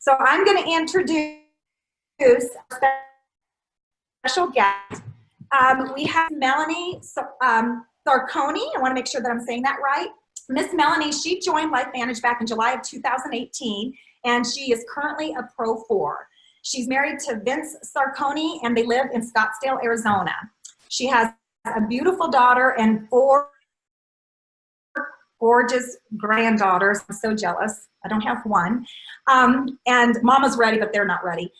So I'm going to introduce our special guest. We have Melanie Sarconi. I want to make sure that I'm saying that right. Miss Melanie, she joined LifeVantage back in July of 2018, and she is currently a Pro 4. She's married to Vince Sarconi, and they live in Scottsdale, Arizona. She has a beautiful daughter and 4 gorgeous granddaughters. I'm so jealous. I don't have one. And mama's ready, but they're not ready.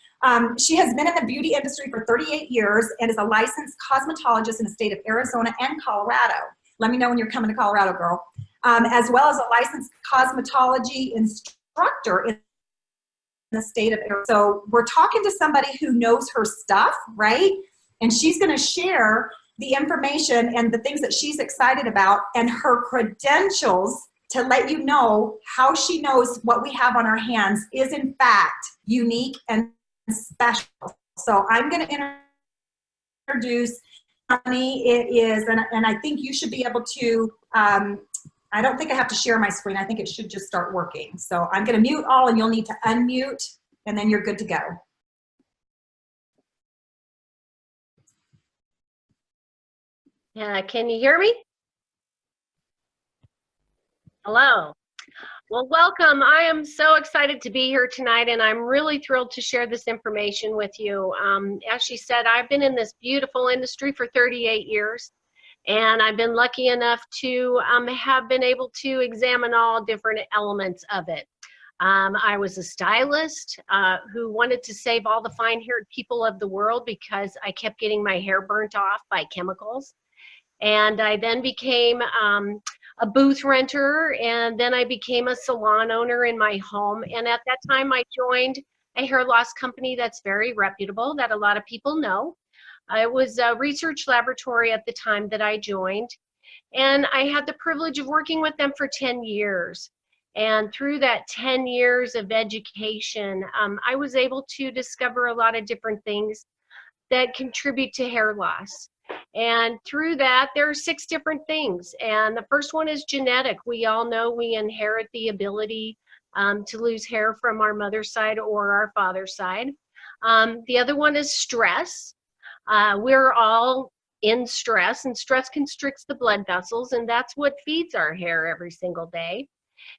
She has been in the beauty industry for 38 years and is a licensed cosmetologist in the state of Arizona and Colorado. Let me know when you're coming to Colorado, girl. As well as a licensed cosmetology instructor in the state of Arizona. So we're talking to somebody who knows her stuff, right? And she's going to share the information and the things that she's excited about and her credentials to let you know how she knows what we have on our hands is in fact unique and special. So I'm going to introduce Melanie. It is, and I think you should be able to, I don't think I have to share my screen. I think it should just start working. So I'm going to mute all and you'll need to unmute and then you're good to go. Can you hear me? Hello. Well, welcome. I am so excited to be here tonight, and I'm really thrilled to share this information with you. As she said, I've been in this beautiful industry for 38 years, and I've been lucky enough to have been able to examine all different elements of it. I was a stylist who wanted to save all the fine-haired people of the world because I kept getting my hair burnt off by chemicals. And I then became a booth renter, and then I became a salon owner in my home. And at that time, I joined a hair loss company that's very reputable, that a lot of people know. It was a research laboratory at the time that I joined. And I had the privilege of working with them for 10 years. And through that 10 years of education, I was able to discover a lot of different things that contribute to hair loss. And through that, there are 6 different things. And the first one is genetic. We all know we inherit the ability to lose hair from our mother's side or our father's side. The other one is stress. We're all in stress, and stress constricts the blood vessels, and that's what feeds our hair every single day.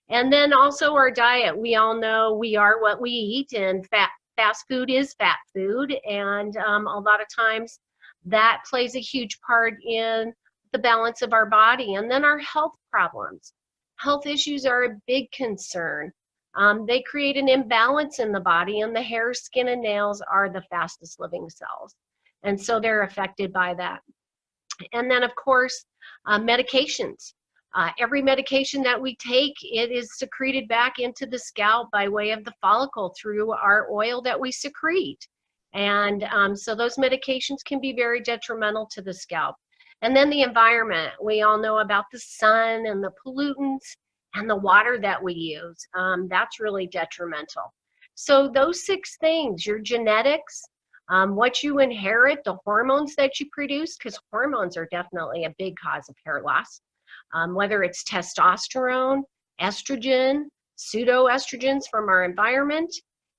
And then also our diet. We all know we are what we eat, and fast food is fat food. And a lot of times, that plays a huge part in the balance of our body. And then our health problems. Health issues are a big concern. They create an imbalance in the body, and the hair, skin, and nails are the fastest living cells. And so they're affected by that. And then, of course, medications. Every medication that we take, it is secreted back into the scalp by way of the follicle through our oil that we secrete. And so those medications can be very detrimental to the scalp. And then the environment. We all know about the sun and the pollutants and the water that we use. That's really detrimental. So those 6 things, your genetics, what you inherit, the hormones that you produce, because hormones are definitely a big cause of hair loss, whether it's testosterone, estrogen, pseudoestrogens from our environment,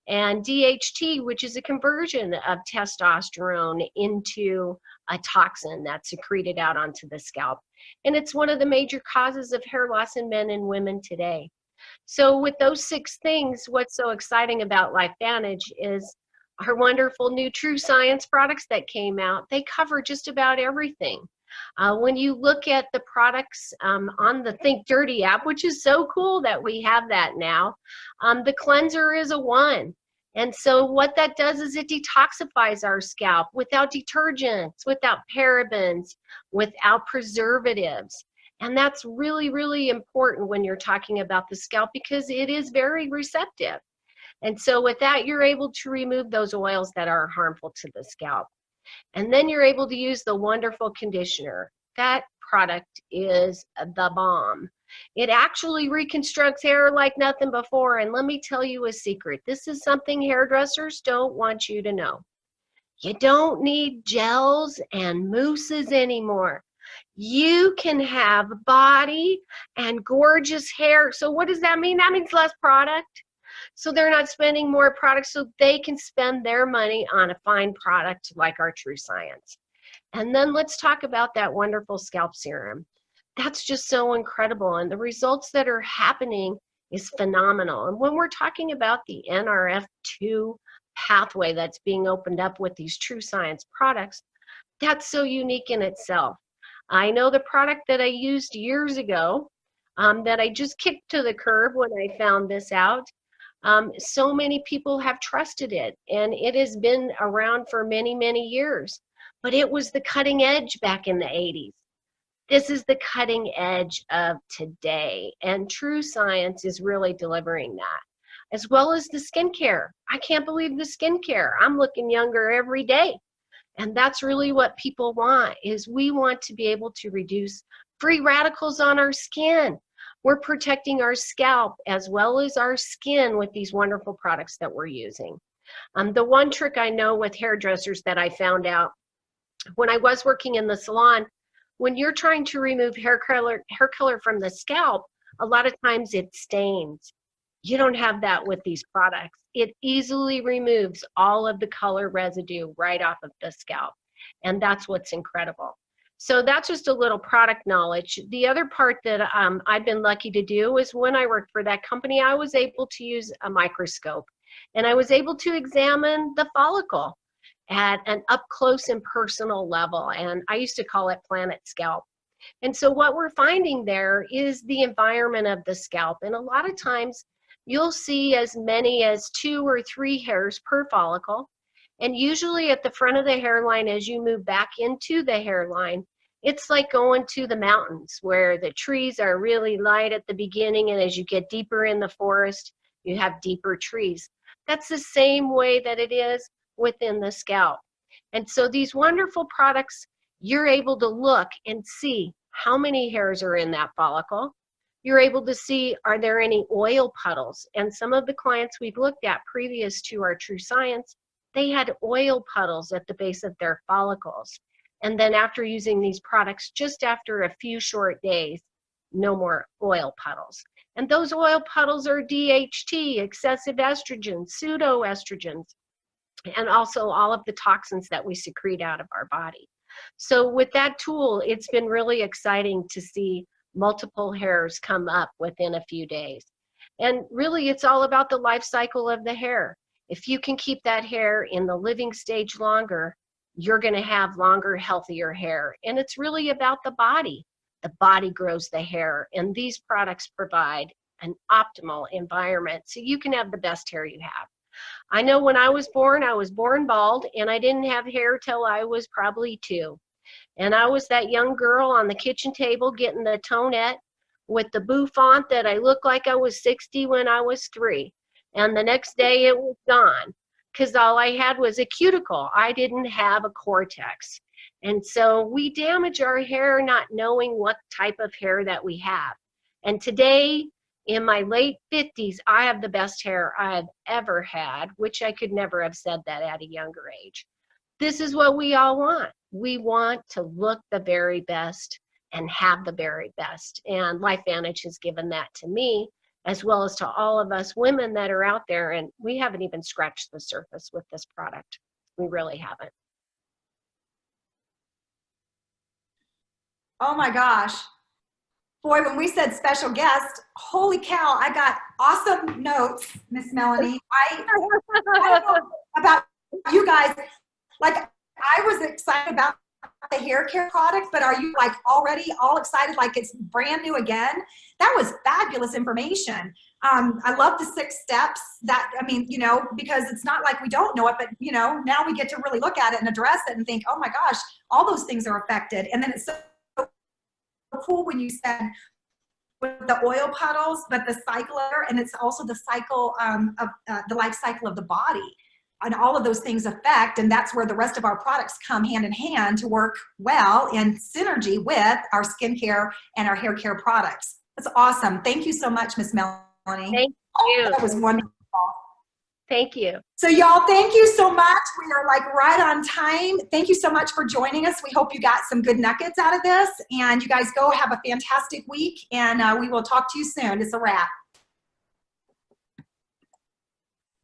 and DHT, which is a conversion of testosterone into a toxin that's secreted out onto the scalp. And it's one of the major causes of hair loss in men and women today. So with those 6 things, what's so exciting about LifeVantage is our wonderful new True Science products that came out. They cover just about everything. When you look at the products on the Think Dirty app, which is so cool that we have that now, the cleanser is a 1. And so what that does is it detoxifies our scalp without detergents, without parabens, without preservatives. And that's really, really important when you're talking about the scalp because it is very receptive. And so with that, you're able to remove those oils that are harmful to the scalp. And then you're able to use the wonderful conditioner. That product is the bomb. It actually reconstructs hair like nothing before. And let me tell you a secret. This is something hairdressers don't want you to know. You don't need gels and mousses anymore. You can have body and gorgeous hair. So what does that mean? That means less product. so they're not spending more products, so they can spend their money on a fine product like our True Science. And then let's talk about that wonderful scalp serum. That's just so incredible, and the results that are happening is phenomenal. And when we're talking about the Nrf2 pathway that's being opened up with these True Science products, that's so unique in itself. I know the product that I used years ago that I just kicked to the curb when I found this out. So many people have trusted it, and it has been around for many, many years. But it was the cutting edge back in the 80s. This is the cutting edge of today, and True Science is really delivering that, as well as the skincare. I can't believe the skincare. I'm looking younger every day. And that's really what people want, is we want to be able to reduce free radicals on our skin. We're protecting our scalp as well as our skin with these wonderful products that we're using. The one trick I know with hairdressers that I found out when I was working in the salon, when you're trying to remove hair color from the scalp, a lot of times it stains. You don't have that with these products. It easily removes all of the color residue right off of the scalp. And that's what's incredible. So that's just a little product knowledge. The other part that I've been lucky to do is when I worked for that company, I was able to use a microscope, and I was able to examine the follicle at an up close and personal level. And I used to call it Planet Scalp. And so what we're finding there is the environment of the scalp. And a lot of times you'll see as many as 2 or 3 hairs per follicle. And usually at the front of the hairline, as you move back into the hairline, it's like going to the mountains where the trees are really light at the beginning, and as you get deeper in the forest, you have deeper trees. That's the same way that it is within the scalp. And so these wonderful products, you're able to look and see how many hairs are in that follicle. You're able to see, are there any oil puddles? And some of the clients we've looked at previous to our True Science, they had oil puddles at the base of their follicles. And then after using these products, just after a few short days, no more oil puddles. And those oil puddles are DHT, excessive estrogens, pseudoestrogens, and also all of the toxins that we secrete out of our body. So with that tool, it's been really exciting to see multiple hairs come up within a few days. And really, it's all about the life cycle of the hair. If you can keep that hair in the living stage longer, you're going to have longer, healthier hair. And it's really about the body. The body grows the hair, and these products provide an optimal environment so you can have the best hair you have. I know when I was born bald, and I didn't have hair till I was probably 2. And I was that young girl on the kitchen table getting the tonette with the bouffant that I looked like I was 60 when I was 3. And the next day it was gone because all I had was a cuticle. I didn't have a cortex. And so we damage our hair not knowing what type of hair that we have. And today, in my late 50s, I have the best hair I've ever had, which I could never have said that at a younger age. This is what we all want. We want to look the very best and have the very best. And LifeVantage has given that to me, as well as to all of us women that are out there. And we haven't even scratched the surface with this product. We really haven't. Oh my gosh. Boy, when we said special guest, holy cow, I got awesome notes, Miss Melanie. I don't know about you guys. Like, I was excited about the hair care product, but are you like already all excited like it's brand new again? That was fabulous information. I love the 6 steps that, I mean, you know, because it's not like we don't know it, but you know, now we get to really look at it and address it and think, oh my gosh, all those things are affected. And then it's so cool when you said with the oil puddles, but the cycle, and it's also the cycle of the life cycle of the body. And all of those things affect, and that's where the rest of our products come hand in hand to work well in synergy with our skincare and our hair care products. That's awesome. Thank you so much, Miss Melanie. Thank you. That was wonderful. Thank you. So y'all, thank you so much. We are like right on time. Thank you so much for joining us. We hope you got some good nuggets out of this, and you guys go have a fantastic week, and we will talk to you soon. It's a wrap.